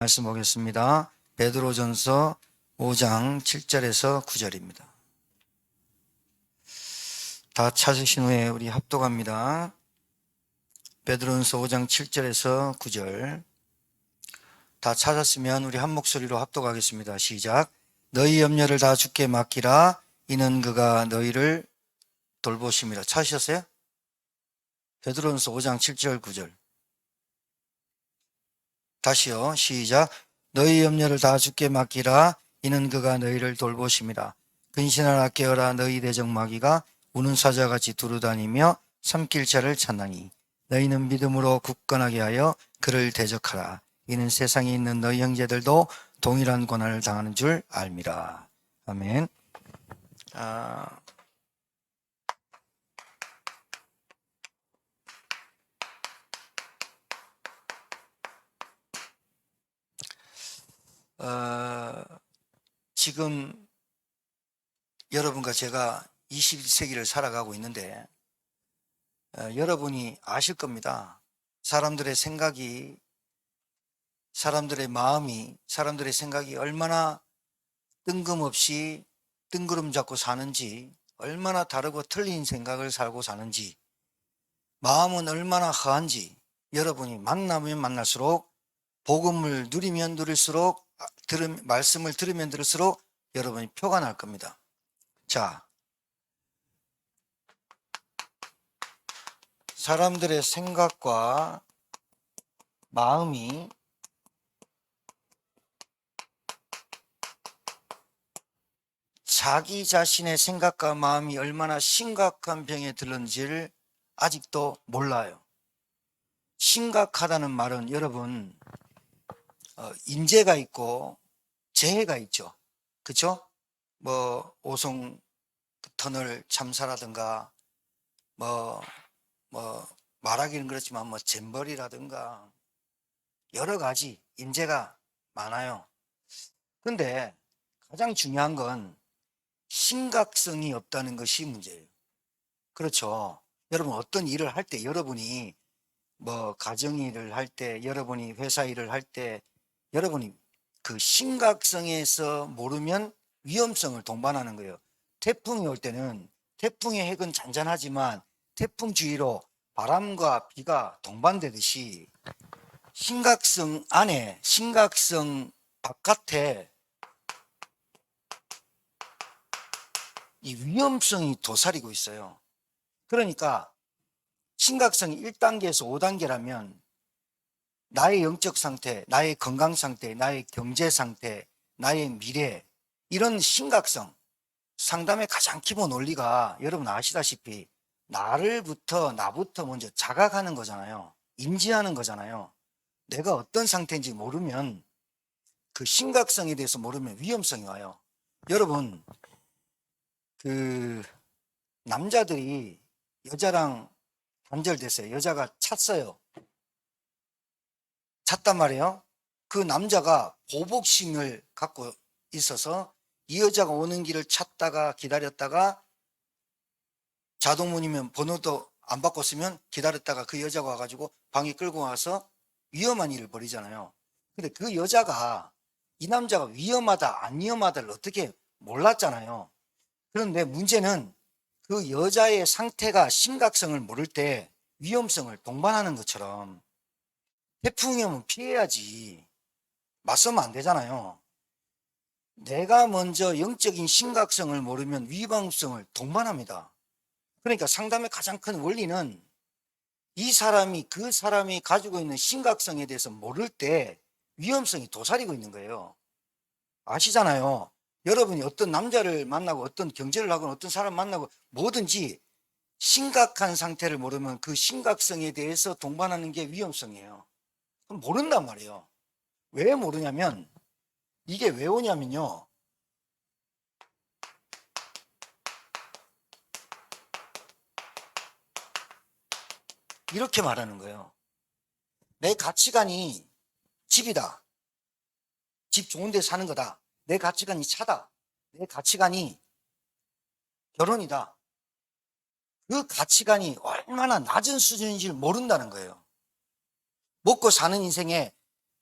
말씀 보겠습니다. 베드로전서 5장 7절에서 9절입니다. 다 찾으신 후에 우리 합독합니다. 베드로전서 5장 7절에서 9절. 다 찾았으면 우리 한 목소리로 합독하겠습니다. 시작. 너희 염려를 다 주께 맡기라. 이는 그가 너희를 돌보심이라. 찾으셨어요? 베드로전서 5장 7절 9절. 다시요. 시작. 너희 염려를 다 주께 맡기라. 이는 그가 너희를 돌보심이라. 근신하라 깨어라. 너희 대적 마귀가 우는 사자같이 두루다니며 삼킬 자를 찾나니 너희는 믿음으로 굳건하게 하여 그를 대적하라. 이는 세상에 있는 너희 형제들도 동일한 고난을 당하는 줄 알미라. 아멘. 지금 여러분과 제가 21세기를 살아가고 있는데 여러분이 아실 겁니다. 사람들의 생각이, 사람들의 마음이, 사람들의 생각이 얼마나 뜬금없이 뜬구름 잡고 사는지, 얼마나 다르고 틀린 생각을 살고 사는지, 마음은 얼마나 허한지 여러분이 만나면 만날수록, 복음을 누리면 누릴수록, 말씀을 들으면 들을수록 여러분이 표가 날 겁니다. 자, 사람들의 생각과 마음이 자기 자신의 생각과 마음이 얼마나 심각한 병에 들었는지를 아직도 몰라요. 심각하다는 말은 여러분, 인재가 있고 재해가 있죠. 그렇죠? 오송 터널 참사라든가 말하기는 그렇지만 잼버리라든가 여러 가지 인재가 많아요. 근데 가장 중요한 건 심각성이 없다는 것이 문제예요. 그렇죠? 여러분 어떤 일을 할 때, 여러분이 가정일을 할 때, 여러분이 회사 일을 할 때, 여러분이 그 심각성에서 모르면 위험성을 동반하는 거예요. 태풍이 올 때는 태풍의 핵은 잔잔하지만 태풍 주위로 바람과 비가 동반되듯이 심각성 안에, 심각성 바깥에 이 위험성이 도사리고 있어요. 그러니까 심각성이 1단계에서 5단계라면 나의 영적 상태, 나의 건강 상태, 나의 경제 상태, 나의 미래, 이런 심각성, 상담의 가장 기본 원리가 여러분 아시다시피 나부터 먼저 자각하는 거잖아요. 인지하는 거잖아요. 내가 어떤 상태인지 모르면, 그 심각성에 대해서 모르면 위험성이 와요. 여러분, 남자들이 여자랑 단절됐어요. 여자가 찼어요. 찼단 말이에요. 그 남자가 보복심을 갖고 있어서 이 여자가 오는 길을 찾다가 기다렸다가 자동문이면 번호도 안 바꿨으면 기다렸다가 그 여자가 와가지고 방에 끌고 와서 위험한 일을 벌이잖아요. 근데 그 여자가 이 남자가 위험하다 안 위험하다를 어떻게 몰랐잖아요. 그런데 문제는 그 여자의 상태가 심각성을 모를 때 위험성을 동반하는 것처럼 태풍이 오면 피해야지 맞서면 안 되잖아요. 내가 먼저 영적인 심각성을 모르면 위험성을 동반합니다. 그러니까 상담의 가장 큰 원리는 그 사람이 가지고 있는 심각성에 대해서 모를 때 위험성이 도사리고 있는 거예요. 아시잖아요. 여러분이 어떤 남자를 만나고 어떤 경제를 하거나 어떤 사람 만나고 뭐든지 심각한 상태를 모르면 그 심각성에 대해서 동반하는 게 위험성이에요. 그럼 모른단 말이에요. 왜 모르냐면, 이게 왜 오냐면요, 이렇게 말하는 거예요. 내 가치관이 집이다. 집 좋은 데 사는 거다. 내 가치관이 차다. 내 가치관이 결혼이다. 그 가치관이 얼마나 낮은 수준인지를 모른다는 거예요. 먹고 사는 인생에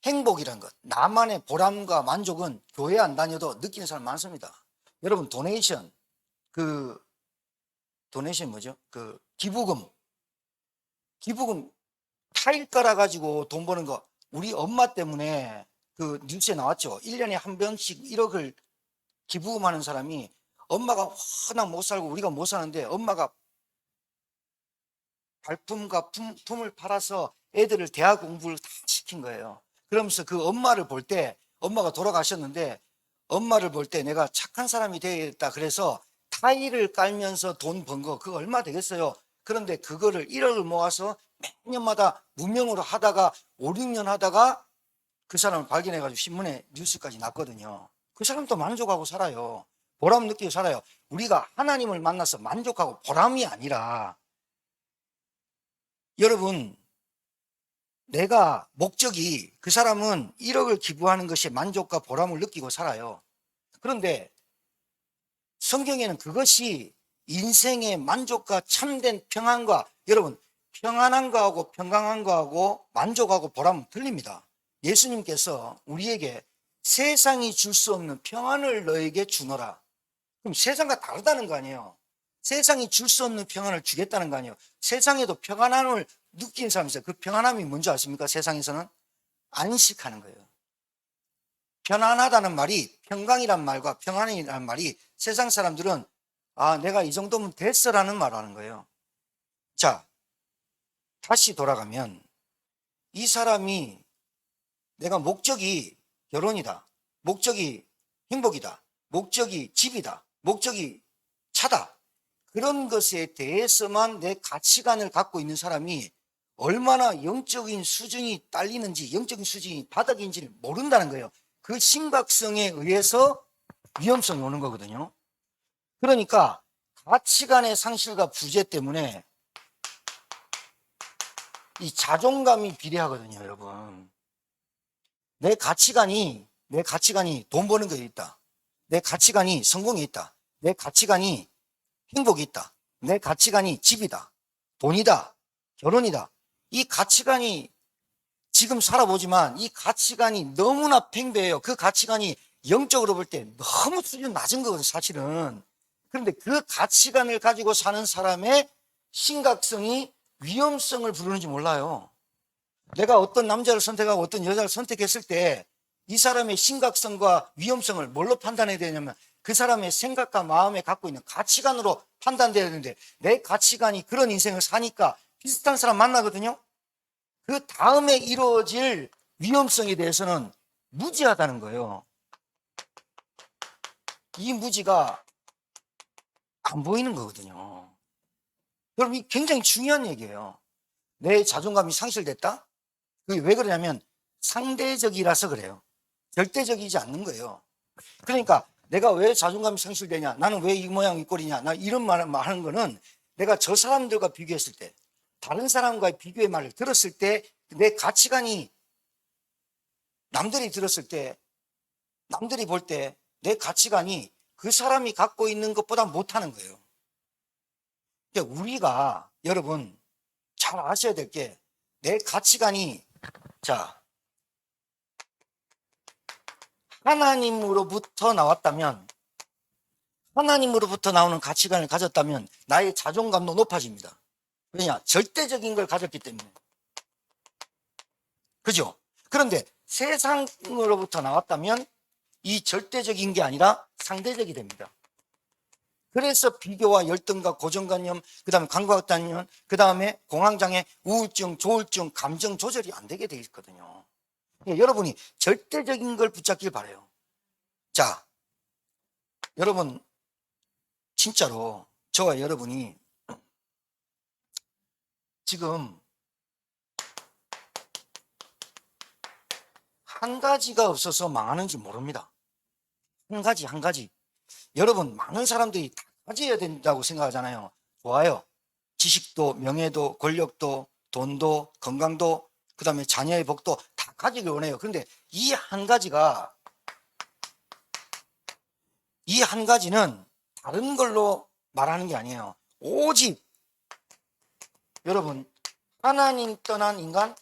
행복이라는 것, 나만의 보람과 만족은 교회 안 다녀도 느끼는 사람 많습니다. 여러분, 도네이션 뭐죠? 기부금 타일 깔아 가지고 돈 버는 거, 우리 엄마 때문에 그 뉴스에 나왔죠. 1년에 한 번씩 1억을 기부금하는 사람이, 엄마가 워낙 못 살고 우리가 못 사는데 엄마가 발품과 품을 팔아서 애들을 대학 공부를 다 시킨 거예요. 그러면서 그 엄마를 볼 때, 엄마가 돌아가셨는데 엄마를 볼 때 내가 착한 사람이 되겠다 그래서 타일을 깔면서 돈 번 거, 그거 얼마 되겠어요? 그런데 그거를 1억을 모아서 매년마다 무명으로 하다가 5, 6년 하다가 그 사람을 발견해가지고 신문에 뉴스까지 났거든요. 그 사람도 만족하고 살아요. 보람 느끼고 살아요. 우리가 하나님을 만나서 만족하고 보람이 아니라, 여러분, 내가 목적이, 그 사람은 1억을 기부하는 것이 만족과 보람을 느끼고 살아요. 그런데 성경에는 그것이 인생의 만족과 참된 평안과, 여러분, 평안한 거하고 평강한 거하고 만족하고 보람은 틀립니다. 예수님께서 우리에게 세상이 줄 수 없는 평안을 너에게 주노라. 그럼 세상과 다르다는 거 아니에요. 세상이 줄 수 없는 평안을 주겠다는 거 아니에요. 세상에도 평안함을 느끼는 사람이 있어요. 그 평안함이 뭔지 아십니까? 세상에서는 안식하는 거예요. 편안하다는 말이, 평강이란 말과 평안이란 말이, 세상 사람들은 내가 이 정도면 됐어라는 말을 하는 거예요. 자, 다시 돌아가면 이 사람이, 내가 목적이 결혼이다, 목적이 행복이다, 목적이 집이다, 목적이 차다, 그런 것에 대해서만 내 가치관을 갖고 있는 사람이 얼마나 영적인 수준이 딸리는지, 영적인 수준이 바닥인지를 모른다는 거예요. 그 심각성에 의해서 위험성이 오는 거거든요. 그러니까 가치관의 상실과 부재 때문에 이 자존감이 비례하거든요, 여러분. 내 가치관이 돈 버는 거에 있다. 내 가치관이 성공에 있다. 내 가치관이 행복이 있다. 내 가치관이 집이다, 돈이다, 결혼이다. 이 가치관이, 지금 살아보지만 이 가치관이 너무나 팽배해요. 그 가치관이 영적으로 볼 때 너무 수준 낮은 거거든요, 사실은. 그런데 그 가치관을 가지고 사는 사람의 심각성이 위험성을 부르는지 몰라요. 내가 어떤 남자를 선택하고 어떤 여자를 선택했을 때 이 사람의 심각성과 위험성을 뭘로 판단해야 되냐면 그 사람의 생각과 마음에 갖고 있는 가치관으로 판단돼야 되는데, 내 가치관이 그런 인생을 사니까 비슷한 사람 만나거든요. 그 다음에 이루어질 위험성에 대해서는 무지하다는 거예요. 이 무지가 안 보이는 거거든요. 여러분, 이 굉장히 중요한 얘기예요. 내 자존감이 상실됐다? 그게 왜 그러냐면 상대적이라서 그래요. 절대적이지 않는 거예요. 그러니까 내가 왜 자존감이 상실되냐, 나는 왜 이 모양 이 꼴이냐, 나 이런 말을 하는 거는 내가 저 사람들과 비교했을 때, 다른 사람과의 비교의 말을 들었을 때 내 가치관이, 남들이 들었을 때, 남들이 볼 때 내 가치관이 그 사람이 갖고 있는 것보다 못하는 거예요. 그러니까 우리가, 여러분, 잘 아셔야 될 게, 내 가치관이, 자, 하나님으로부터 나왔다면, 하나님으로부터 나오는 가치관을 가졌다면 나의 자존감도 높아집니다. 왜냐? 절대적인 걸 가졌기 때문에. 그죠? 그런데 세상으로부터 나왔다면 이 절대적인 게 아니라 상대적이 됩니다. 그래서 비교와 열등과 고정관념, 그 다음에 강박관념, 그 다음에 공황장애, 우울증, 조울증, 감정 조절이 안 되게 돼 있거든요. 여러분이 절대적인 걸 붙잡길 바라요. 자, 여러분, 진짜로 저와 여러분이 지금 한 가지가 없어서 망하는지 모릅니다. 한 가지. 여러분, 많은 사람들이 다 가져야 된다고 생각하잖아요. 좋아요. 지식도, 명예도, 권력도, 돈도, 건강도, 그 다음에 자녀의 복도 다 가지길 원해요. 그런데 이 한 가지는 다른 걸로 말하는 게 아니에요. 오직, 여러분, 하나님 떠난 인간,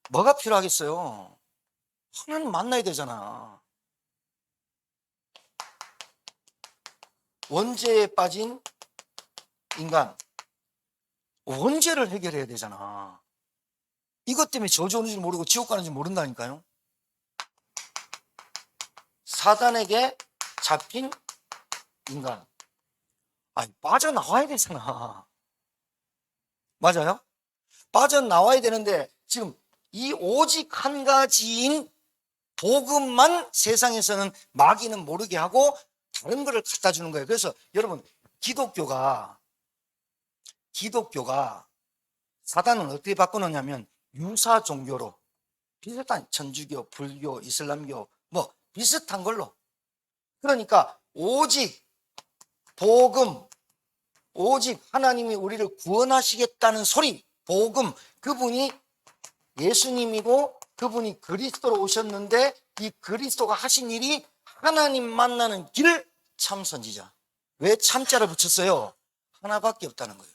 뭐가 필요하겠어요? 하나님 만나야 되잖아. 원죄에 빠진 인간, 원죄를 해결해야 되잖아. 이것 때문에 저주 오는지 모르고 지옥 가는지 모른다니까요. 사단에게 잡힌 인간. 아니, 빠져나와야 되잖아. 맞아요? 빠져나와야 되는데 지금 이 오직 한 가지인 복음만 세상에서는 마귀는 모르게 하고 다른 거를 갖다 주는 거예요. 그래서 여러분, 기독교가 사단은 어떻게 바꿔놓냐면 유사 종교로, 비슷한 천주교, 불교, 이슬람교 뭐 비슷한 걸로. 그러니까 오직 복음, 오직 하나님이 우리를 구원하시겠다는 소리, 복음, 그분이 예수님이고 그분이 그리스도로 오셨는데 이 그리스도가 하신 일이 하나님 만나는 길, 참선지자. 왜 참자를 붙였어요? 하나밖에 없다는 거예요.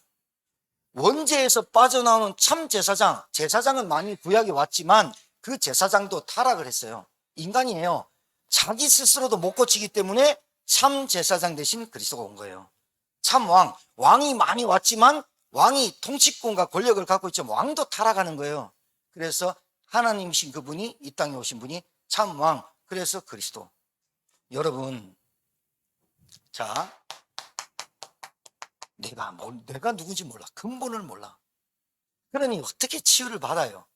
원죄에서 빠져나오는 참 제사장, 제사장은 많이 구약에 왔지만 그 제사장도 타락을 했어요. 인간이에요. 자기 스스로도 못 고치기 때문에 참 제사장 대신 그리스도가 온 거예요. 참 왕, 왕이 많이 왔지만 왕이 통치권과 권력을 갖고 있지만 왕도 타락하는 거예요. 그래서 하나님이신 그분이 이 땅에 오신 분이 참 왕, 그래서 그리스도. 여러분, 자, 내가 누군지 몰라. 근본을 몰라. 그러니 어떻게 치유를 받아요?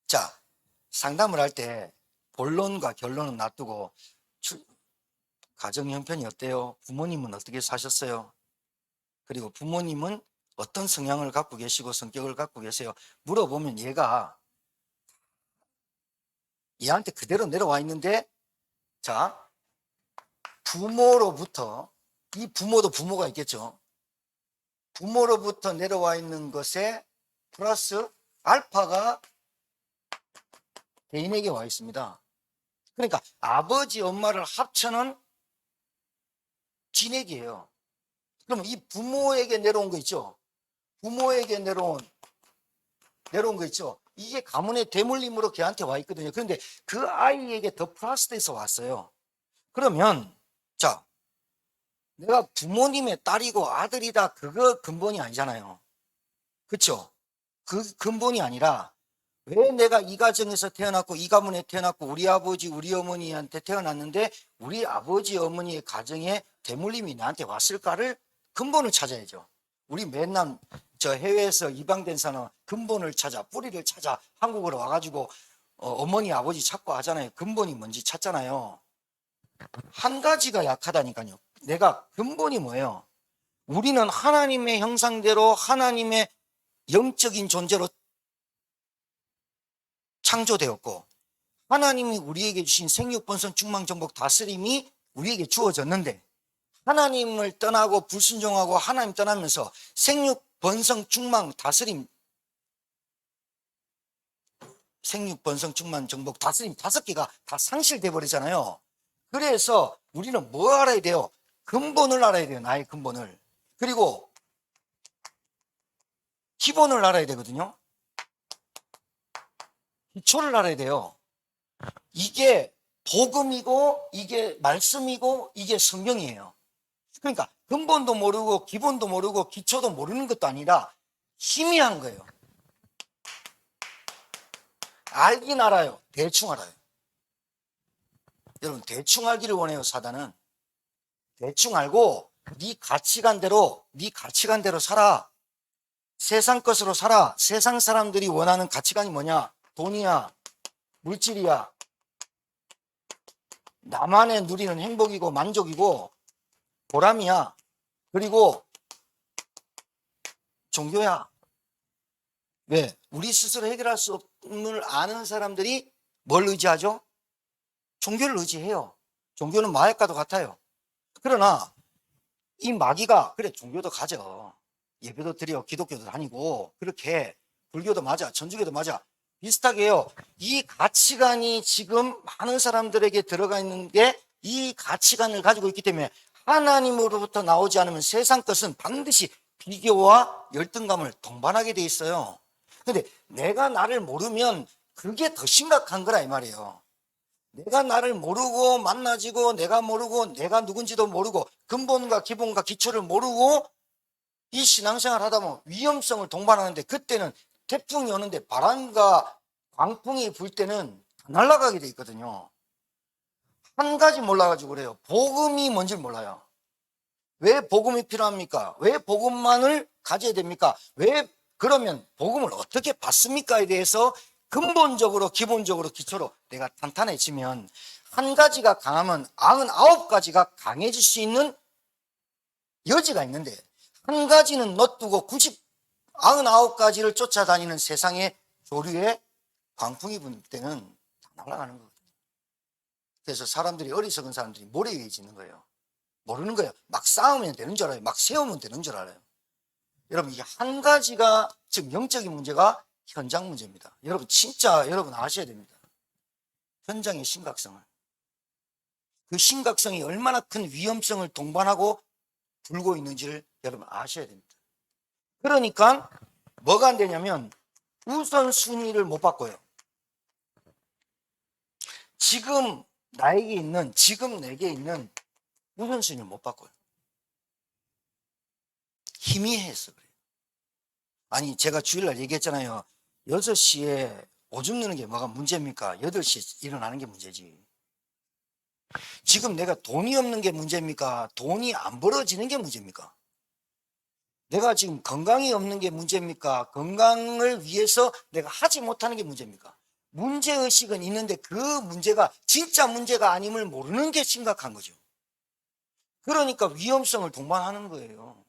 자, 상담을 할 때 본론과 결론은 놔두고 가정 형편이 어때요? 부모님은 어떻게 사셨어요? 그리고 부모님은 어떤 성향을 갖고 계시고 성격을 갖고 계세요? 물어보면 얘한테 그대로 내려와 있는데, 자, 부모로부터, 이 부모도 부모가 있겠죠. 부모로부터 내려와 있는 것에 플러스 알파가 개인에게 와 있습니다. 그러니까 아버지 엄마를 합쳐는 진액이에요. 그러면 이 부모에게 내려온 거 있죠. 부모에게 내려온 거 있죠. 이게 가문의 대물림으로 걔한테 와 있거든요. 그런데 그 아이에게 더 플러스돼서 왔어요. 그러면 자, 내가 부모님의 딸이고 아들이다, 그거 근본이 아니잖아요. 그렇죠? 그 근본이 아니라 왜 내가 이 가정에서 태어났고 이 가문에 태어났고 우리 아버지 우리 어머니한테 태어났는데 우리 아버지 어머니의 가정에 대물림이 나한테 왔을까를 근본을 찾아야죠. 우리 맨날 저 해외에서 입양된 사람 근본을 찾아, 뿌리를 찾아 한국으로 와가지고 어머니 아버지 찾고 하잖아요. 근본이 뭔지 찾잖아요. 한 가지가 약하다니까요. 내가 근본이 뭐예요? 우리는 하나님의 형상대로 하나님의 영적인 존재로 창조되었고 하나님이 우리에게 주신 생육, 번성, 충만, 정복, 다스림이 우리에게 주어졌는데 하나님을 떠나고 불순종하고 하나님 떠나면서 생육, 번성, 충만, 다스림, 생육, 번성, 충만, 정복, 다스림 5개가 다 상실돼 버리잖아요. 그래서 우리는 뭐 알아야 돼요? 근본을 알아야 돼요. 나의 근본을. 그리고 기본을 알아야 되거든요. 기초를 알아야 돼요. 이게 복음이고 이게 말씀이고 이게 성경이에요. 그러니까 근본도 모르고 기본도 모르고 기초도 모르는 것도 아니라 희미한 거예요. 알긴 알아요. 대충 알아요. 여러분, 대충 알기를 원해요. 사단은. 대충 알고 네 가치관대로 살아. 세상 것으로 살아. 세상 사람들이 원하는 가치관이 뭐냐? 돈이야, 물질이야, 나만의 누리는 행복이고 만족이고 보람이야. 그리고 종교야. 왜? 우리 스스로 해결할 수 없음을 아는 사람들이 뭘 의지하죠? 종교를 의지해요. 종교는 마약과도 같아요. 그러나 이 마귀가 그래 종교도 가져, 예배도 드려, 기독교도 다니고 그렇게 불교도 맞아, 천주교도 맞아, 비슷하게 해요. 이 가치관이 지금 많은 사람들에게 들어가 있는 게 이 가치관을 가지고 있기 때문에 하나님으로부터 나오지 않으면 세상 것은 반드시 비교와 열등감을 동반하게 돼 있어요. 근데 내가 나를 모르면 그게 더 심각한 거라 이 말이에요. 내가 나를 모르고 만나지고 내가 모르고 내가 누군지도 모르고 근본과 기본과 기초를 모르고 이 신앙생활 하다 보면 위험성을 동반하는데 그때는 태풍이 오는데 바람과 광풍이 불 때는 날아가게 돼 있거든요. 한 가지 몰라가지고 그래요. 복음이 뭔지 몰라요. 왜 복음이 필요합니까? 왜 복음만을 가져야 됩니까? 왜 그러면 복음을 어떻게 받습니까에 대해서 근본적으로 기본적으로 기초로 내가 탄탄해지면 한 가지가 강하면 99가지가 강해질 수 있는 여지가 있는데 한 가지는 놔두고 99가지를 쫓아다니는 세상의 조류에 광풍이 불 때는 다 날아가는 거거든요. 그래서 사람들이 어리석은 사람들이 모래 위에 짓는 거예요. 모르는 거예요. 막 싸우면 되는 줄 알아요. 막 세우면 되는 줄 알아요. 여러분 이게 한 가지가 지금 영적인 문제가 현장 문제입니다. 여러분 진짜 여러분 아셔야 됩니다. 현장의 심각성을. 그 심각성이 얼마나 큰 위험성을 동반하고 불고 있는지를 여러분 아셔야 됩니다. 그러니까 뭐가 안 되냐면 우선순위를 못 바꿔요. 지금 나에게 있는 지금 내게 있는 우선순위를 못 바꿔요. 희미해서 그래요. 아니 제가 주일날 얘기했잖아요. 6시에 오줌 누는 게 뭐가 문제입니까? 8시에 일어나는 게 문제지. 지금 내가 돈이 없는 게 문제입니까? 돈이 안 벌어지는 게 문제입니까? 내가 지금 건강이 없는 게 문제입니까? 건강을 위해서 내가 하지 못하는 게 문제입니까? 문제의식은 있는데 그 문제가 진짜 문제가 아님을 모르는 게 심각한 거죠. 그러니까 위험성을 동반하는 거예요.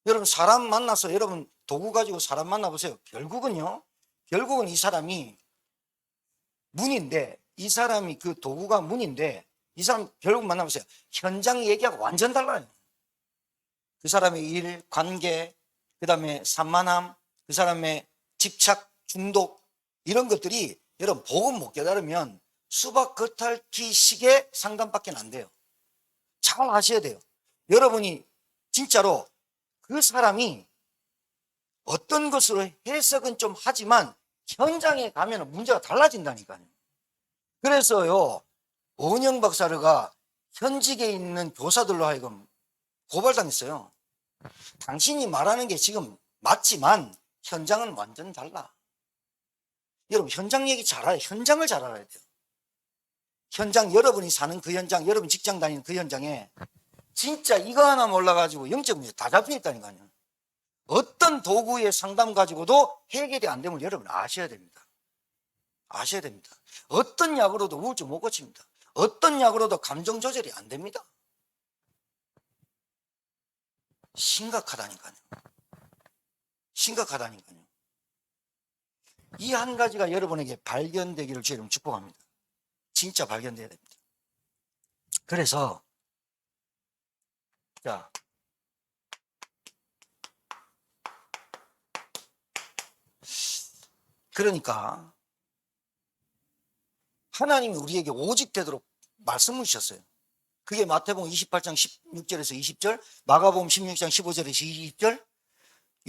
여러분 사람 만나서 여러분 도구 가지고 사람 만나보세요. 결국은 이 사람이 문인데 이 사람이 그 도구가 문인데 이 사람 결국 만나보세요. 현장 얘기하고 완전 달라요. 그 사람의 일, 관계, 그 다음에 산만함, 그 사람의 집착, 중독 이런 것들이 여러분 복음 못 깨달으면 수박 겉핥기 식의 상담밖에 안 돼요. 잘 아셔야 돼요. 여러분이 진짜로 그 사람이 어떤 것으로 해석은 좀 하지만 현장에 가면 문제가 달라진다니까요. 그래서요 오은영 박사가 현직에 있는 교사들로 하여금 고발당했어요. 당신이 말하는 게 지금 맞지만 현장은 완전 달라. 여러분 현장 얘기 잘 알아요. 현장을 잘 알아야 돼요. 현장 여러분이 사는 그 현장 여러분 직장 다니는 그 현장에 진짜 이거 하나 몰라가지고 영적 문제 다 잡혀 있다니까요. 어떤 도구의 상담 가지고도 해결이 안 되면 여러분 아셔야 됩니다. 아셔야 됩니다. 어떤 약으로도 우울증 못 고칩니다. 어떤 약으로도 감정 조절이 안 됩니다. 심각하다니까요. 심각하다니까요. 이 한 가지가 여러분에게 발견되기를 주님 축복합니다. 진짜 발견돼야 됩니다. 그래서 자 그러니까 하나님이 우리에게 오직 되도록 말씀을 주셨어요. 그게 마태복음 28장 16절에서 20절, 마가복음 16장 15절에서 20절,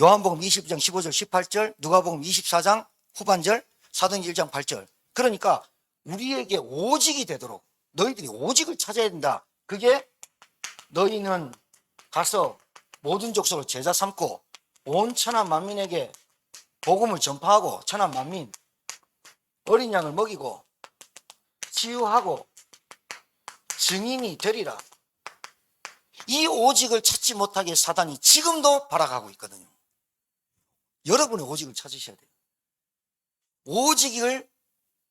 요한복음 20장 15절 18절, 누가복음 24장 후반절, 사도행전 1장 8절. 그러니까 우리에게 오직이 되도록 너희들이 오직을 찾아야 된다. 그게 너희는 가서 모든 족속을 제자 삼고 온 천하 만민에게 복음을 전파하고 천하 만민 어린 양을 먹이고 치유하고 증인이 되리라. 이 오직을 찾지 못하게 사단이 지금도 발악하고 있거든요. 여러분의 오직을 찾으셔야 돼요. 오직을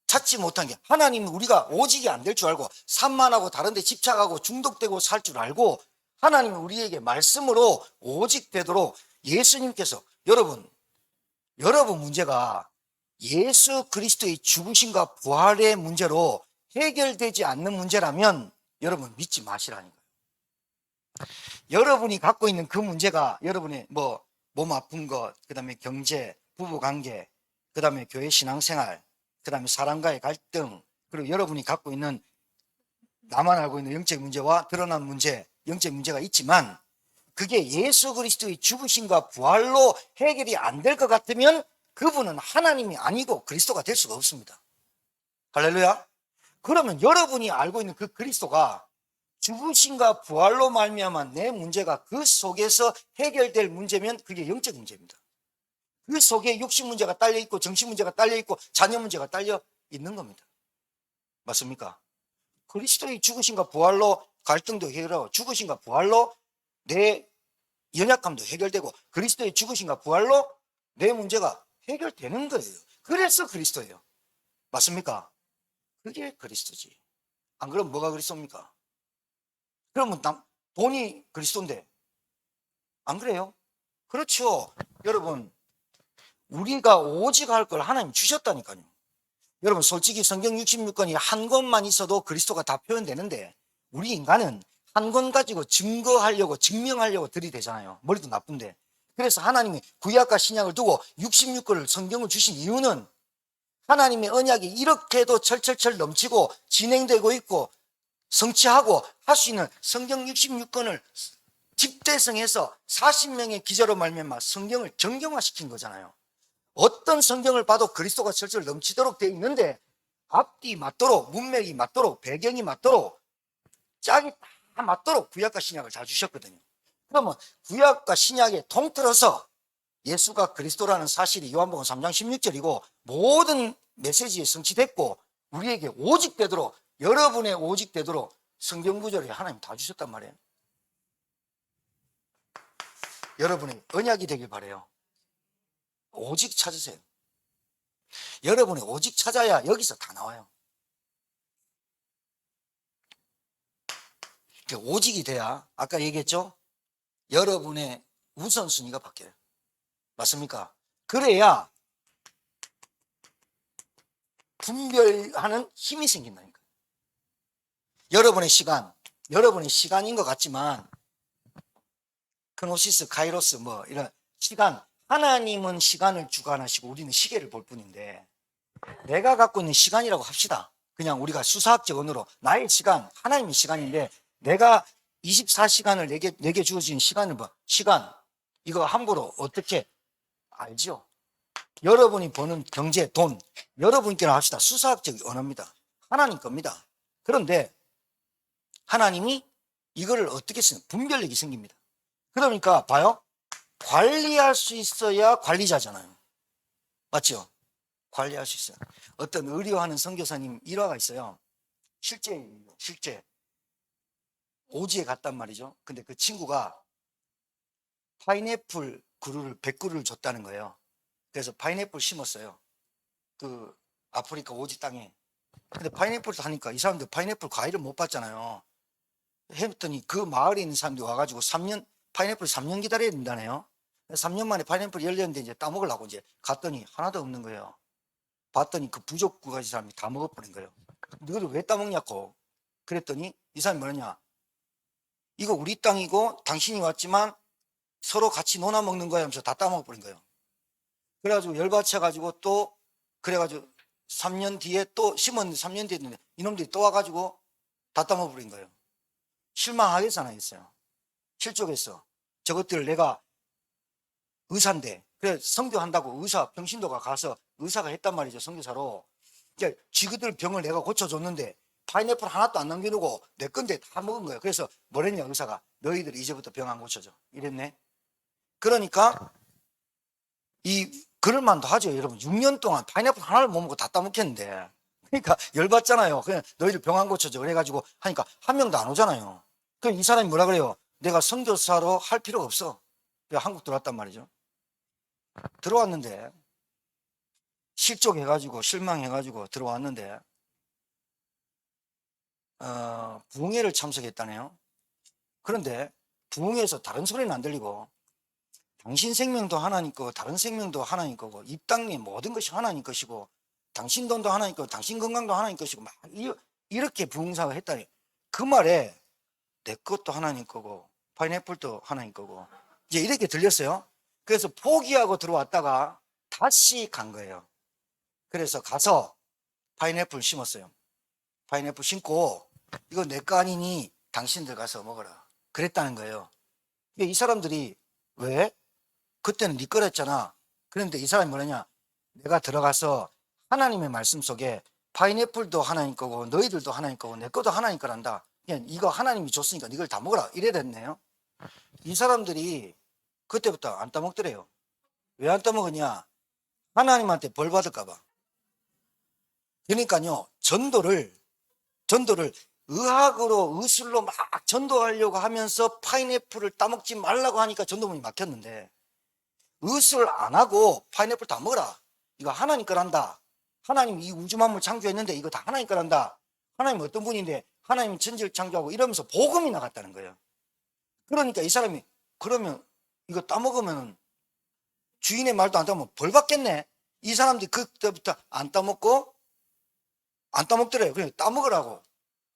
찾지 못한 게 하나님은 우리가 오직이 안 될 줄 알고 산만하고 다른 데 집착하고 중독되고 살 줄 알고 하나님은 우리에게 말씀으로 오직 되도록 예수님께서 여러분 문제가 예수 그리스도의 죽으심과 부활의 문제로 해결되지 않는 문제라면 여러분 믿지 마시라는 거예요. 여러분이 갖고 있는 그 문제가 여러분의 몸 아픈 것, 그 다음에 경제, 부부관계, 그 다음에 교회 신앙생활, 그 다음에 사람과의 갈등, 그리고 여러분이 갖고 있는 나만 알고 있는 영적 문제와 드러난 문제, 영적 문제가 있지만 그게 예수 그리스도의 죽으심과 부활로 해결이 안 될 것 같으면 그분은 하나님이 아니고 그리스도가 될 수가 없습니다. 할렐루야. 그러면 여러분이 알고 있는 그 그리스도가 죽으심과 부활로 말미암아 내 문제가 그 속에서 해결될 문제면 그게 영적 문제입니다. 그 속에 육신 문제가 딸려 있고 정신 문제가 딸려 있고 자녀 문제가 딸려 있는 겁니다. 맞습니까? 그리스도의 죽으심과 부활로 갈등도 해결하고 죽으심과 부활로 내 연약함도 해결되고 그리스도의 죽으심과 부활로 내 문제가 해결되는 거예요. 그래서 그리스도예요. 맞습니까? 그게 그리스도지. 안 그러면 뭐가 그리스도입니까? 그러면 돈이 그리스도인데 안 그래요? 그렇죠. 여러분, 우리가 오직 할 걸 하나님 주셨다니까요. 여러분, 솔직히 성경 66권이 한 권만 있어도 그리스도가 다 표현되는데 우리 인간은 한 권 가지고 증거하려고 증명하려고 들이대잖아요. 머리도 나쁜데. 그래서 하나님이 구약과 신약을 두고 66권을 성경을 주신 이유는 하나님의 언약이 이렇게도 철철철 넘치고 진행되고 있고 성취하고 할 수 있는 성경 66권을 집대성해서 40명의 기자로 말미암아 성경을 정경화시킨 거잖아요. 어떤 성경을 봐도 그리스도가 철철 넘치도록 되어 있는데 앞뒤 맞도록 문맥이 맞도록 배경이 맞도록 짝이 다 맞도록 구약과 신약을 잘 주셨거든요. 그러면 구약과 신약에 통틀어서 예수가 그리스도라는 사실이 요한복음 3장 16절이고 모든 메시지에 성취됐고 우리에게 오직 되도록 여러분의 오직 되도록 성경 구절에 하나님 다 주셨단 말이에요. 여러분의 언약이 되길 바라요. 오직 찾으세요. 여러분이 오직 찾아야 여기서 다 나와요. 오직이 돼야 아까 얘기했죠? 여러분의 우선순위가 바뀌어요. 맞습니까? 그래야 분별하는 힘이 생긴다니까. 여러분의 시간인 것 같지만 크노시스, 카이로스 뭐 이런 시간, 하나님은 시간을 주관하시고 우리는 시계를 볼 뿐인데 내가 갖고 있는 시간이라고 합시다. 그냥 우리가 수사학적 언어로 나의 시간, 하나님의 시간인데 내가 24시간을 내게 주어진 시간을 시간 이거 함부로 어떻게 알죠? 여러분이 버는 경제, 돈 여러분께나 합시다. 수사학적 언어입니다. 하나님 겁니다. 그런데 하나님이 이거를 어떻게 쓰는 분별력이 생깁니다. 그러니까 봐요. 관리할 수 있어야 관리자잖아요. 맞죠? 관리할 수 있어요. 어떤 의료하는 선교사님 일화가 있어요. 실제 오지에 갔단 말이죠. 근데 그 친구가 파인애플 그루를 100그루를 줬다는 거예요. 그래서 파인애플 심었어요. 그 아프리카 오지 땅에. 근데 파인애플을 하니까 이 사람들 파인애플 과일을 못 봤잖아요. 했더니 그 마을에 있는 사람들이 와가지고 3년 파인애플 3년 기다려야 된다네요. 3년 만에 파인애플 열렸는데 이제 따먹으려고 이제 갔더니 하나도 없는 거예요. 봤더니 그 부족 그 가지 사람이 다 먹어버린 거예요. 너희들 왜 따먹냐고. 그랬더니 이 사람이 뭐냐. 이거 우리 땅이고 당신이 왔지만 서로 같이 논아 먹는 거야 하면서 다 따먹어버린 거예요. 그래가지고 열받쳐가지고 또 그래가지고 3년 뒤에 또 심었는데 3년 뒤에 이놈들이 또 와가지고 다 따먹어버린 거예요. 실망하겠어 안 하겠어요? 실족했어. 저것들 내가 의사인데 그래 선교한다고 의사 병신도가 가서 의사가 했단 말이죠. 선교사로. 그러니까 지그들 병을 내가 고쳐줬는데 파인애플 하나도 안 남겨두고 내 건데 다 먹은 거예요. 그래서 뭐랬냐 의사가 너희들 이제부터 병 안 고쳐줘 이랬네. 그러니까 이 그럴만도 하죠. 여러분 6년 동안 파인애플 하나를 못 먹고 다 따먹혔는데 그러니까 열받잖아요. 그냥 너희들 병 안 고쳐줘 그래가지고 하니까 한 명도 안 오잖아요. 그럼 이 사람이 뭐라 그래요? 내가 선교사로 할 필요가 없어. 그래서 한국 들어왔단 말이죠. 들어왔는데 실족해가지고 실망해가지고 들어왔는데 부흥회를 참석했다네요. 그런데 부흥회에서 다른 소리는 안 들리고 당신 생명도 하나님 거고 다른 생명도 하나님 거고 이 땅의 모든 것이 하나님 것이고 당신 돈도 하나님 거고 당신 건강도 하나님 것이고 막 이렇게 부흥사가 했다니 그 말에 내 것도 하나님 거고 파인애플도 하나님 거고 이제 이렇게 들렸어요. 그래서 포기하고 들어왔다가 다시 간 거예요. 그래서 가서 파인애플 심었어요. 파인애플 심고 이거 내 거 아니니 당신들 가서 먹어라 그랬다는 거예요. 이 사람들이 왜? 그때는 네 거랬잖아. 그런데 이 사람이 뭐냐냐 내가 들어가서 하나님의 말씀 속에 파인애플도 하나님 거고 너희들도 하나님 거고 내 것도 하나님 거란다. 그냥 이거 하나님이 줬으니까 이걸 다 먹어라. 이래 됐네요. 이 사람들이 그때부터 안 따먹더래요. 왜 안 따먹었냐? 하나님한테 벌 받을까 봐. 그러니까요, 전도를 의학으로 의술로 막 전도하려고 하면서 파인애플을 따먹지 말라고 하니까 전도문이 막혔는데, 의술 안 하고 파인애플 다 먹어라. 이거 하나님 거란다. 하나님 이 우주 만물 창조했는데 이거 다 하나님 거란다. 하나님 어떤 분인데 하나님 천지를 창조하고 이러면서 복음이 나갔다는 거예요. 그러니까 이 사람이 그러면 이거 따먹으면 주인의 말도 안 따먹으면 벌 받겠네. 이 사람들이 그때부터 안 따먹더래요. 그냥 따먹으라고.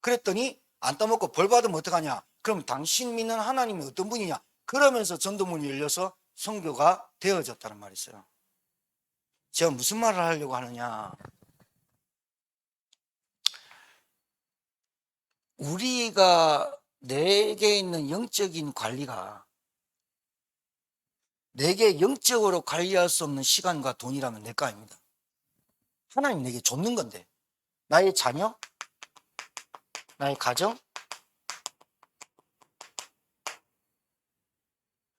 그랬더니 안 따먹고 벌 받으면 어떡하냐? 그럼 당신 믿는 하나님이 어떤 분이냐? 그러면서 전도문이 열려서 선교가 되어졌다는 말이 있어요. 제가 무슨 말을 하려고 하느냐? 우리가 내게 있는 영적인 관리가 내게 영적으로 관리할 수 없는 시간과 돈이라면 내 거 아닙니다. 하나님 내게 줬는 건데, 나의 자녀, 나의 가정,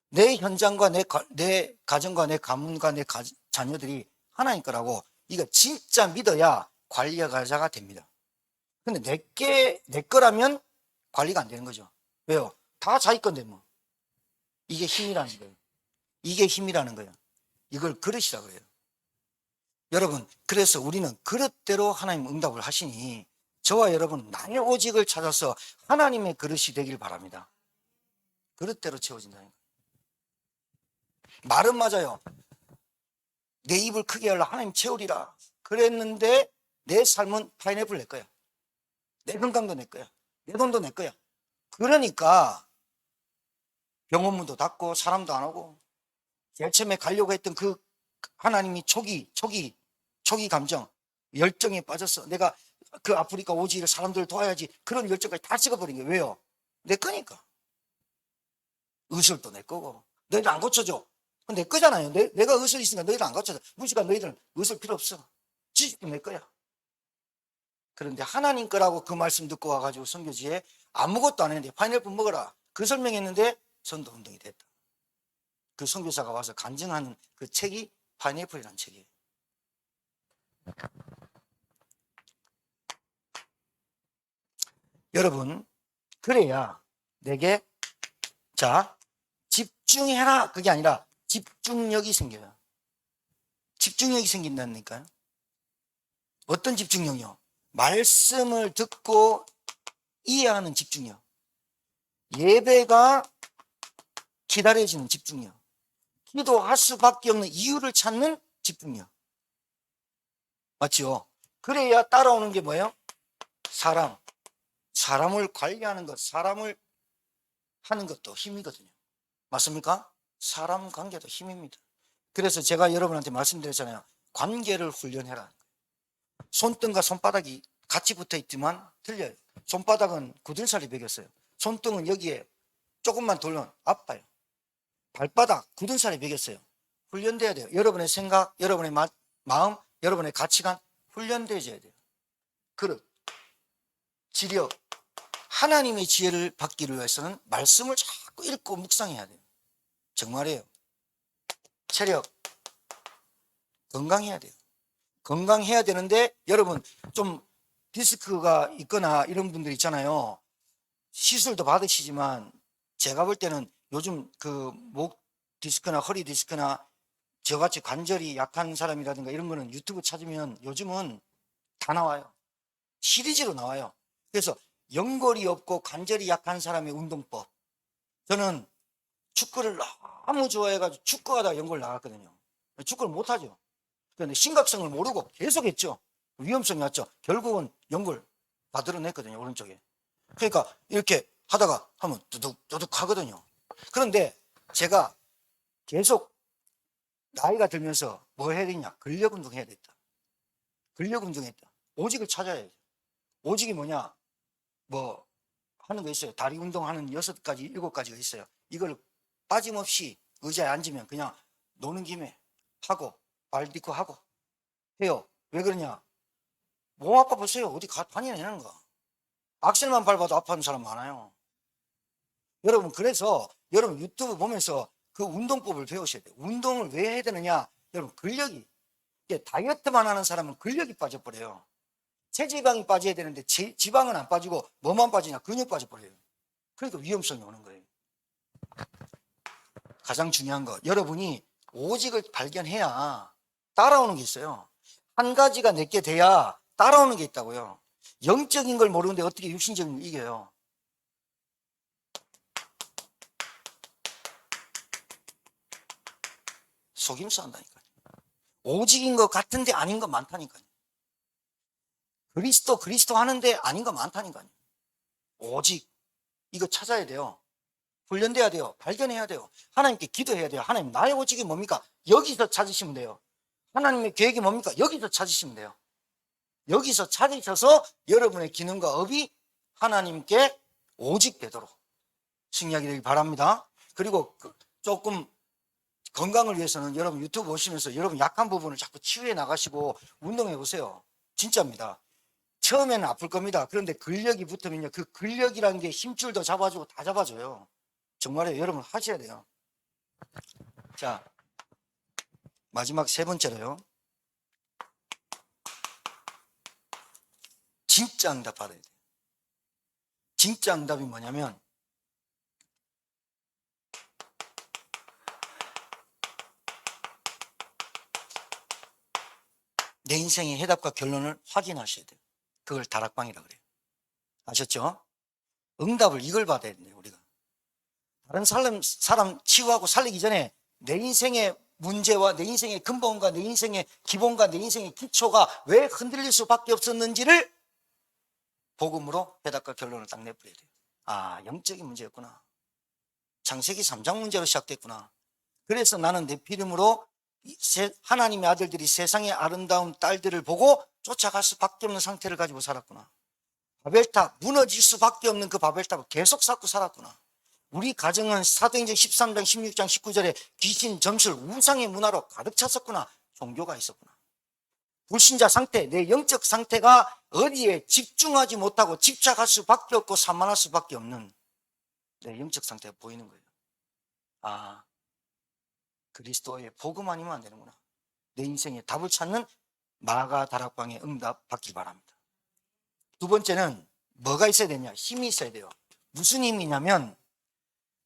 내 현장과 내 가정과 내 가문과 내 자녀들이 하나님 거라고 이거 진짜 믿어야 관리자가 됩니다. 근데 내 거라면 관리가 안 되는 거죠. 왜요? 다 자기 건데 뭐. 이게 힘이라는 거예요. 이게 힘이라는 거예요. 이걸 그릇이라 그래요. 여러분, 그래서 우리는 그릇대로 하나님 응답을 하시니 저와 여러분 나의 오직을 찾아서 하나님의 그릇이 되길 바랍니다. 그릇대로 채워진다는 거예요. 말은 맞아요. 내 입을 크게 하려 하나님 채우리라 그랬는데 내 삶은 파인애플 내 거야. 내 건강도 내 거야. 내 돈도 내 거야. 그러니까 병원문도 닫고 사람도 안 오고 제일 처음에 가려고 했던 그 하나님이 초기 감정, 열정에 빠졌어. 내가 그 아프리카 오지를 사람들을 도와야지. 그런 열정까지 다 찍어버린 거예요. 왜요? 내 거니까. 의술도 내 거고. 너희들 안 고쳐줘. 내 거잖아요. 내가 의술 있으니까 너희들 안 고쳐줘. 무지가 너희들은 의술 필요 없어. 지식도 내 거야. 그런데 하나님 거라고 그 말씀 듣고 와가지고 선교지에 아무것도 안 했는데 파인애플 먹어라. 그 설명했는데 선도운동이 됐다. 그 선교사가 와서 간증하는 그 책이 파인애플이라는 책이에요. 여러분, 그래야 내게 자 집중해라 그게 아니라 집중력이 생겨요. 집중력이 생긴다니까요. 어떤 집중력이요? 말씀을 듣고 이해하는 집중력, 예배가 기다려지는 집중력, 기도할 수밖에 없는 이유를 찾는 집중력. 맞죠? 그래야 따라오는 게 뭐예요? 사람을 관리하는 것, 사람을 하는 것도 힘이거든요. 맞습니까? 사람 관계도 힘입니다. 그래서 제가 여러분한테 말씀드렸잖아요. 관계를 훈련해라. 손등과 손바닥이 같이 붙어 있지만 틀려요. 손바닥은 굳은살이 배겼어요. 손등은 여기에 조금만 돌면 아파요. 발바닥 굳은살이 배겼어요. 훈련돼야 돼요. 여러분의 생각, 여러분의 마음, 여러분의 가치관 훈련돼야 돼요. 그릇, 지력, 하나님의 지혜를 받기를 위해서는 말씀을 자꾸 읽고 묵상해야 돼요. 정말이에요. 체력, 건강해야 돼요. 건강해야 되는데 여러분 좀 디스크가 있거나 이런 분들 있잖아요. 시술도 받으시지만 제가 볼 때는 요즘 그 목 디스크나 허리 디스크나 저같이 관절이 약한 사람이라든가 이런 거는 유튜브 찾으면 요즘은 다 나와요. 시리즈로 나와요. 그래서 연골이 없고 관절이 약한 사람의 운동법. 저는 축구를 너무 좋아해가지고 축구하다가 연골 나갔거든요. 축구를 못하죠. 그런데 심각성을 모르고 계속 했죠. 위험성이 왔죠. 결국은 연골 다 드러냈거든요. 오른쪽에. 그러니까 이렇게 하다가 하면 두둑 하거든요. 그런데 제가 계속 나이가 들면서 뭐 해야 되냐? 근력 운동 해야 됐다. 근력 운동했다. 오직을 찾아야 돼. 오직이 뭐냐? 뭐 하는 거 있어요. 다리 운동하는 6가지, 7가지가 있어요. 이걸 빠짐없이 의자에 앉으면 그냥 노는 김에 하고 발 딛고 하고 해요. 왜 그러냐? 몸 아파 보세요. 어디 다니는 거. 악셀만 밟아도 아파하는 사람 많아요. 여러분, 그래서 여러분 유튜브 보면서 그 운동법을 배우셔야 돼요. 운동을 왜 해야 되느냐? 여러분, 근력이, 다이어트만 하는 사람은 근력이 빠져버려요. 체지방이 빠져야 되는데 지방은 안 빠지고 뭐만 빠지냐? 근육 빠져버려요. 그러니까 위험성이 오는 거예요. 가장 중요한 거, 여러분이 오직을 발견해야 따라오는 게 있어요. 한 가지가 내게 돼야 따라오는 게 있다고요. 영적인 걸 모르는데 어떻게 육신적인 걸 이겨요? 속임수 한다니까요. 오직인 것 같은데 아닌 거 많다니까요. 그리스도 하는데 아닌 거 많다니까요. 오직 이거 찾아야 돼요. 훈련돼야 돼요. 발견해야 돼요. 하나님께 기도해야 돼요. 하나님, 나의 오직이 뭡니까? 여기서 찾으시면 돼요. 하나님의 계획이 뭡니까? 여기서 찾으시면 돼요. 여기서 찾으셔서 여러분의 기능과 업이 하나님께 오직 되도록 승리하게 되길 바랍니다. 그리고 조금 건강을 위해서는 여러분 유튜브 보시면서 여러분 약한 부분을 자꾸 치유해 나가시고 운동해 보세요. 진짜입니다. 처음에는 아플 겁니다. 그런데 근력이 붙으면요, 그 근력이라는 게 힘줄도 잡아주고 다 잡아줘요. 정말요. 여러분 하셔야 돼요. 자, 마지막 세 번째로요. 진짜 응답 받아야 돼요. 진짜 응답이 뭐냐면 내 인생의 해답과 결론을 확인하셔야 돼요. 그걸 다락방이라 그래요. 아셨죠? 응답을 이걸 받아야 돼요. 우리가 다른 사람 치유하고 살리기 전에 내 인생의 문제와 내 인생의 근본과 내 인생의 기본과 내 인생의 기초가 왜 흔들릴 수밖에 없었는지를 복음으로 해답과 결론을 딱 내버려야 돼요. 아, 영적인 문제였구나. 창세기 3장 문제로 시작됐구나. 그래서 나는 내 피름으로 하나님의 아들들이 세상의 아름다운 딸들을 보고 쫓아갈 수밖에 없는 상태를 가지고 살았구나. 바벨탑, 무너질 수밖에 없는 그 바벨탑을 계속 쌓고 살았구나. 우리 가정은 사도행전 13장, 16장, 19절에 귀신, 점술, 우상의 문화로 가득 찼었구나. 종교가 있었구나. 불신자 상태, 내 영적 상태가 어디에 집중하지 못하고 집착할 수밖에 없고 산만할 수밖에 없는 내 영적 상태가 보이는 거예요. 아, 그리스도의 복음 아니면 안 되는구나. 내 인생의 답을 찾는 마가 다락방의 응답 받기 바랍니다. 두 번째는 뭐가 있어야 되냐? 힘이 있어야 돼요. 무슨 힘이냐면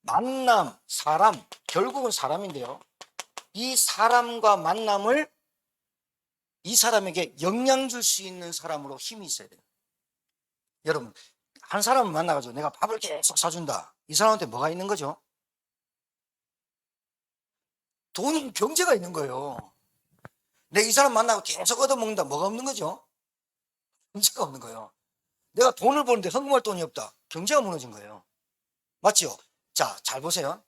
만남, 사람, 결국은 사람인데요. 이 사람과 만남을 이 사람에게 영향 줄 수 있는 사람으로 힘이 있어야 돼요. 여러분, 한 사람을 만나가지고 내가 밥을 계속 사준다. 이 사람한테 뭐가 있는 거죠? 돈이, 경제가 있는 거예요. 내가 이 사람 만나고 계속 얻어먹는다. 뭐가 없는 거죠? 경제가 없는 거예요. 내가 돈을 버는데 헌금할 돈이 없다. 경제가 무너진 거예요. 맞죠? 자, 잘 보세요.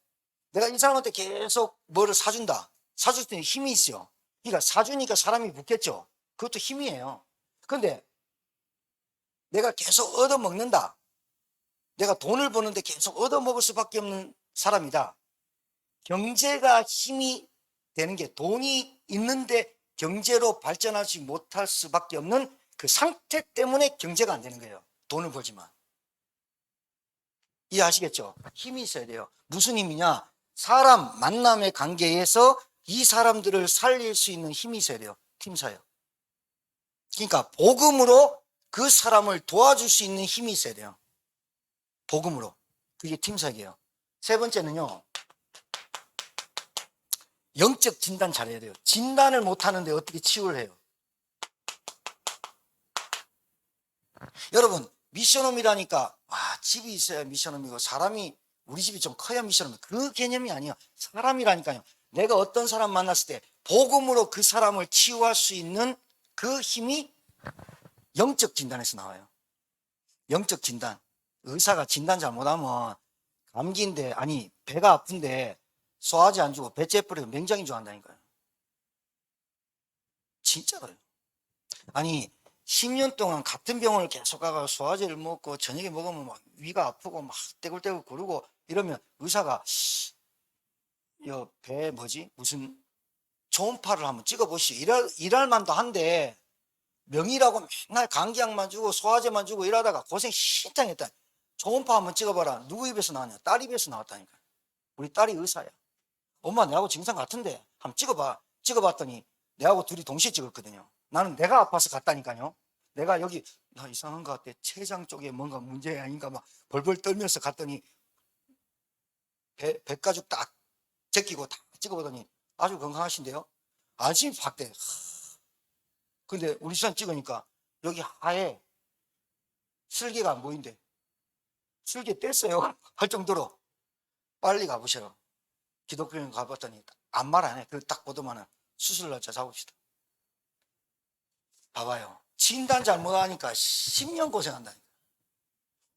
내가 이 사람한테 계속 뭐를 사준다. 사줄 때는 힘이 있어요. 그러니까 사주니까 사람이 붙겠죠. 그것도 힘이에요. 그런데 내가 계속 얻어먹는다. 내가 돈을 버는데 계속 얻어먹을 수밖에 없는 사람이다. 경제가 힘이 되는 게 돈이 있는데 경제로 발전하지 못할 수밖에 없는 그 상태 때문에 경제가 안 되는 거예요. 돈을 벌지만. 이해하시겠죠? 힘이 있어야 돼요. 무슨 힘이냐? 사람 만남의 관계에서 이 사람들을 살릴 수 있는 힘이 있어야 돼요. 팀사역. 그러니까 복음으로 그 사람을 도와줄 수 있는 힘이 있어야 돼요. 복음으로. 그게 팀사역이에요. 세 번째는요, 영적 진단 잘해야 돼요. 진단을 못하는데 어떻게 치유를 해요? 여러분, 미션홈이라니까 집이 있어야 미션홈이고 사람이, 우리 집이 좀 커야 미션홈이, 그 개념이 아니에요. 사람이라니까요. 내가 어떤 사람 만났을 때 복음으로 그 사람을 치유할 수 있는 그 힘이 영적 진단에서 나와요. 영적 진단. 의사가 진단 잘못하면 감기인데, 아니 배가 아픈데 소화제 안 주고 배째 뿌리고 맹장인 줄 안다니까요. 진짜로요. 아니 10년 동안 같은 병원을 계속 가서 소화제를 먹고 저녁에 먹으면 막 위가 아프고 막 떼굴떼굴 구르고 이러면 의사가 배 뭐지? 무슨 초음파를 한번 찍어보시오. 이럴 만도 한데 명의라고 맨날 감기약만 주고 소화제만 주고 이러다가 고생 신탕했다. 초음파 한번 찍어봐라. 누구 입에서 나왔냐? 딸 입에서 나왔다니까. 우리 딸이 의사야. 엄마 내하고 증상 같은데 한번 찍어봐. 찍어봤더니 내하고 둘이 동시에 찍었거든요. 나는 내가 아파서 갔다니까요. 내가 여기 나 이상한 것 같아. 췌장 쪽에 뭔가 문제 아닌가 막 벌벌 떨면서 갔더니 배가죽 딱 제끼고 다 찍어보더니 아주 건강하신데요. 안심이 확 돼. 근데 우리 수산 찍으니까 여기 하에 슬개가 안 보인대. 슬개 뗐어요. 할 정도로. 빨리 가보셔요. 기독교인 가봤더니 아무 말 안 해. 그 딱 보더만은 수술 날짜 잡읍시다. 봐봐요. 진단 잘못하니까 10년 고생한다니까.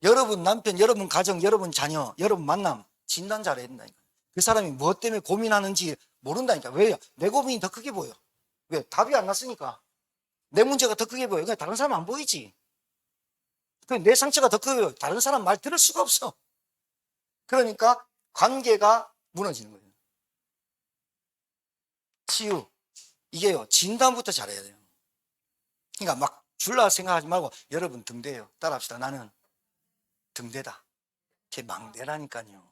여러분 남편, 여러분 가정, 여러분 자녀, 여러분 만남 진단 잘해야 된다니까. 그 사람이 무엇 때문에 고민하는지 모른다니까. 왜요? 내 고민이 더 크게 보여. 왜? 답이 안 났으니까. 내 문제가 더 크게 보여. 그냥 다른 사람 안 보이지. 내 상처가 더 크게 보여. 다른 사람 말 들을 수가 없어. 그러니까 관계가 무너지는 거예요. 치유. 이게요, 진단부터 잘해야 돼요. 그러니까 막 줄라 생각하지 말고, 여러분 등대예요. 따라합시다. 나는 등대다. 제 망대라니까요.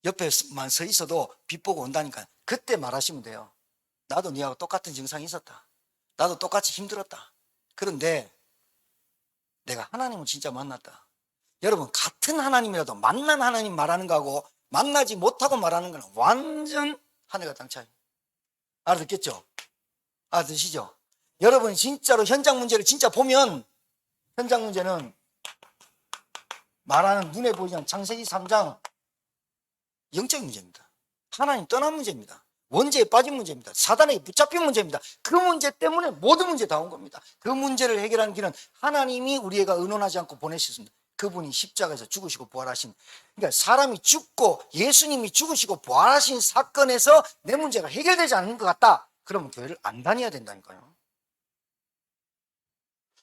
옆에만 서 있어도 빛 보고 온다니까. 그때 말하시면 돼요. 나도 니하고 똑같은 증상이 있었다. 나도 똑같이 힘들었다. 그런데 내가 하나님을 진짜 만났다. 여러분, 같은 하나님이라도 만난 하나님 말하는 거하고 만나지 못하고 말하는 거는 완전 하늘과 땅 차이. 알아듣겠죠? 알아듣시죠? 여러분 진짜로 현장 문제를 진짜 보면, 현장 문제는 말하는 눈에 보이지 않는 창세기 3장 영적인 문제입니다. 하나님 떠난 문제입니다. 원죄에 빠진 문제입니다. 사단에게 붙잡힌 문제입니다. 그 문제 때문에 모든 문제 다 온 겁니다. 그 문제를 해결하는 길은 하나님이 우리가 의논하지 않고 보내셨습니다. 그분이 십자가에서 죽으시고 부활하신, 그러니까 사람이 죽고 예수님이 죽으시고 부활하신 사건에서 내 문제가 해결되지 않는 것 같다. 그러면 교회를 안 다녀야 된다니까요.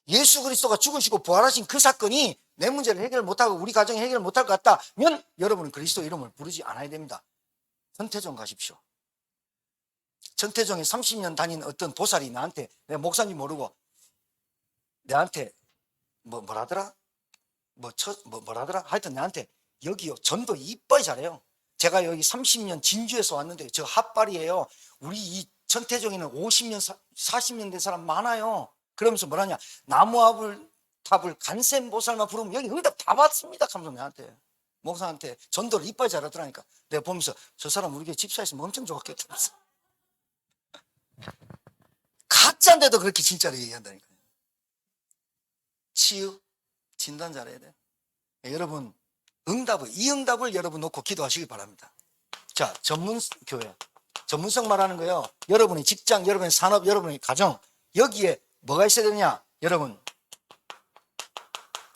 예수 그리스도가 죽으시고 부활하신 그 사건이 내 문제를 해결 못하고 우리 가정이 해결 못할 것 같다면 여러분은 그리스도 이름을 부르지 않아야 됩니다. 선태종 가십시오. 선태종에 30년 다닌 어떤 보살이 나한테, 내가 목사인지 모르고 내한테 뭐라더라? 뭐라더라? 하여튼 나한테 여기요, 전도 이빨 잘해요. 제가 여기 30년 진주에서 왔는데 저 핫발이에요. 우리 이 선태종에는 50년 40년 된 사람 많아요. 그러면서 뭐라냐, 나무아불 탑을 간센보살만 부르면 여기 응답 다 받습니다. 하면서 내한테, 목사한테 전도를 이빨 잘하더라니까. 내가 보면서 저 사람 우리 교회 집사했으면 엄청 좋았겠다. 가짜인데도 그렇게 진짜로 얘기한다니까요. 치유, 진단 잘해야 돼요. 여러분 이 응답을 여러분 놓고 기도하시기 바랍니다. 자, 전문교회, 전문성 말하는 거예요. 여러분의 직장, 여러분의 산업, 여러분의 가정, 여기에 뭐가 있어야 되냐? 여러분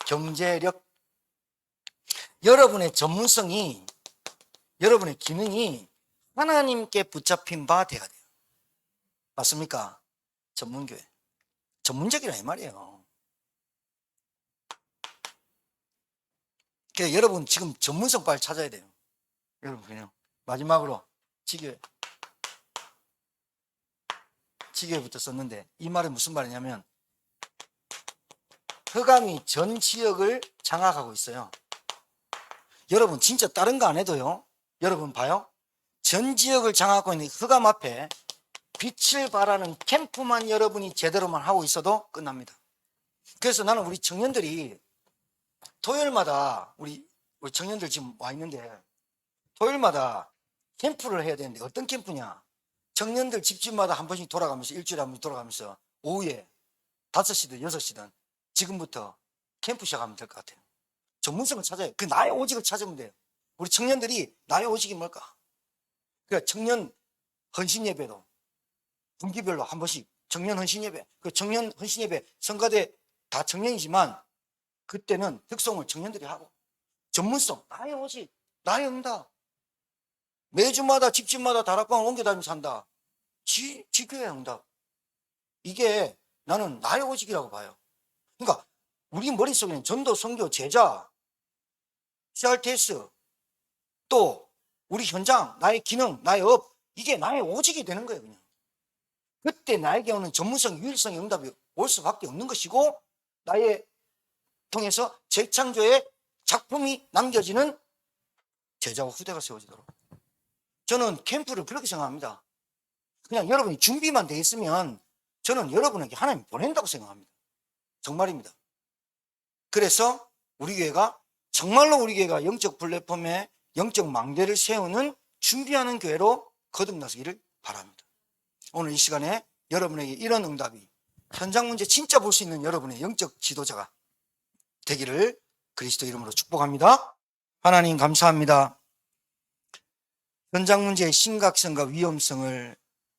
경제력, 여러분의 전문성이, 여러분의 기능이 하나님께 붙잡힌 바 돼야 돼요. 맞습니까? 전문교회, 전문적이라 이 말이에요. 그러니까 여러분 지금 전문성 빨리 찾아야 돼요. 여러분 그냥 마지막으로 지교회부터 썼는데, 이 말은 무슨 말이냐면 흑암이 전 지역을 장악하고 있어요. 여러분 진짜 다른 거 안 해도요, 여러분 봐요. 전 지역을 장악하고 있는 흑암 앞에 빛을 발하는 캠프만 여러분이 제대로만 하고 있어도 끝납니다. 그래서 나는 우리 청년들이 토요일마다, 우리 청년들 지금 와 있는데 토요일마다 캠프를 해야 되는데, 어떤 캠프냐, 청년들 집집마다 한 번씩 돌아가면서, 일주일에 한 번씩 돌아가면서 오후에 5시든 6시든 지금부터 캠프 시작하면 될 것 같아요. 전문성을 찾아요. 그 나의 오직을 찾으면 돼요. 우리 청년들이 나의 오직이 뭘까? 그러니까 청년 헌신 예배도 분기별로 한 번씩 청년 헌신 예배, 그 청년 헌신 예배, 성가대 다 청년이지만 그때는 특송을 청년들이 하고, 전문성, 나의 오직, 나의 응답, 매주마다 집집마다 다락방을 옮겨다니면서 한다. 지교의 응답. 이게 나는 나의 오직이라고 봐요. 그러니까 우리 머릿속에는 전도, 선교, 제자, CRTS, 또 우리 현장, 나의 기능, 나의 업, 이게 나의 오직이 되는 거예요. 그냥 그때 나에게 오는 전문성, 유일성의 응답이 올 수밖에 없는 것이고 나의 통해서 재창조의 작품이 남겨지는 제자와 후대가 세워지도록. 저는 캠프를 그렇게 생각합니다. 그냥 여러분이 준비만 돼 있으면 저는 여러분에게 하나님 보낸다고 생각합니다. 정말입니다. 그래서 우리 교회가 정말로 우리 교회가 영적 플랫폼에 영적 망대를 세우는 준비하는 교회로 거듭나기를 바랍니다. 오늘 이 시간에 여러분에게 이런 응답이 현장 문제 진짜 볼 수 있는 여러분의 영적 지도자가 되기를 그리스도 이름으로 축복합니다. 하나님 감사합니다. 현장 문제의 심각성과 위험성을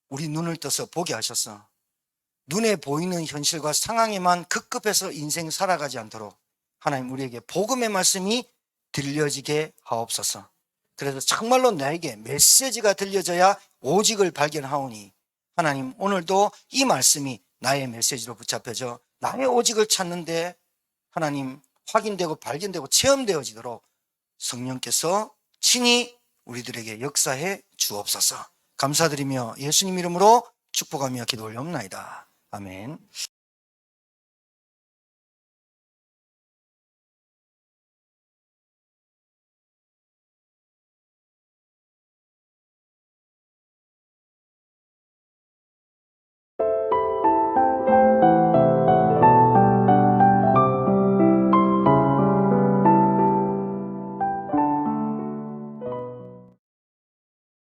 우리 눈을 떠서 보게 하셔서 눈에 보이는 현실과 상황에만 급급해서 인생 살아가지 않도록 하나님 우리에게 복음의 말씀이 들려지게 하옵소서. 그래서 정말로 나에게 메시지가 들려져야 오직을 발견하오니 하나님 오늘도 이 말씀이 나의 메시지로 붙잡혀져 나의 오직을 찾는데 하나님 확인되고 발견되고 체험되어지도록 성령께서 친히 우리들에게 역사해 주옵소서. 감사드리며 예수님 이름으로 축복하며 기도 올려옵나이다. 아멘.